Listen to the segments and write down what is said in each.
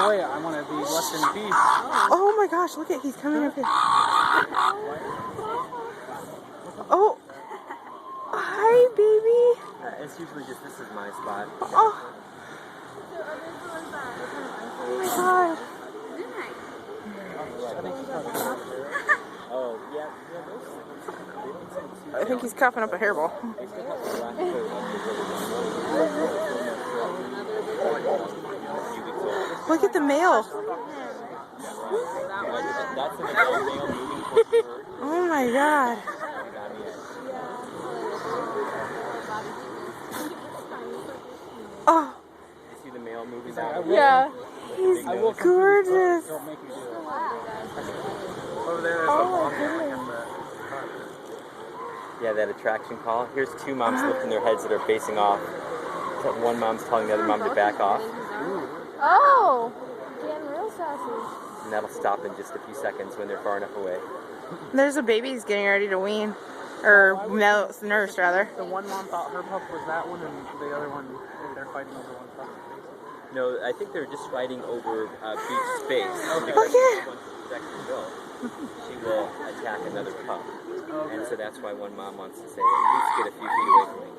way, I want to be less in peace. Oh my gosh, look at, he's coming up here. Oh. Hi, baby. It's usually just, this is my spot. Oh. Oh my god. Oh, yeah. I think he's coughing up a hairball. Look at the male. Oh my god. Oh. You see the male moving down? Yeah. He's gorgeous. Over there, there's a long one. Yeah, that attraction call. Here's two moms lifting their heads that are facing off. One mom's telling the other mom to back off. Oh! Getting real sassy. And that'll stop in just a few seconds when they're far enough away. There's a baby who's getting ready to wean. Or no, nurse rather. The one mom thought her pup was that one, and the other one, they're fighting over one pup. No, I think they're just fighting over beach space. Look at She will attack another pup. And so that's why one mom wants to say, at least get a few feet away from me.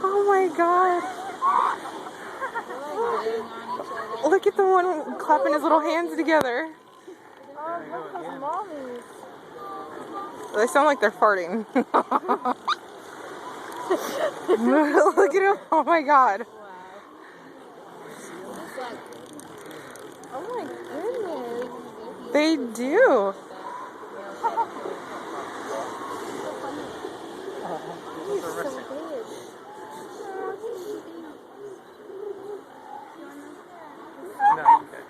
Oh my god. Look at the one clapping his little hands together. They sound like they're farting. Look at him. Oh my god. Oh my goodness. They do. He's so big.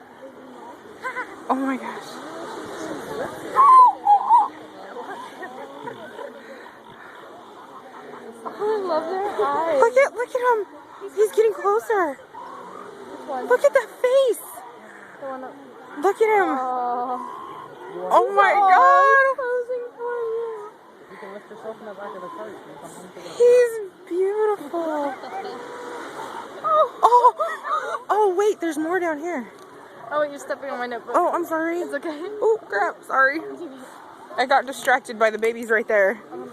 Oh my gosh. Oh, I love their eyes. Look at him. He's getting closer. Which one? Look at that face. The one that... Look at him. Oh my he's god. posing for you. You can lift yourself in the back of the cart. He's beautiful. Oh. Oh wait, there's more down here. Oh, wait, you're stepping on my notebook. Oh, I'm sorry. It's okay. Oh crap, sorry. I got distracted by the babies right there. I'm gonna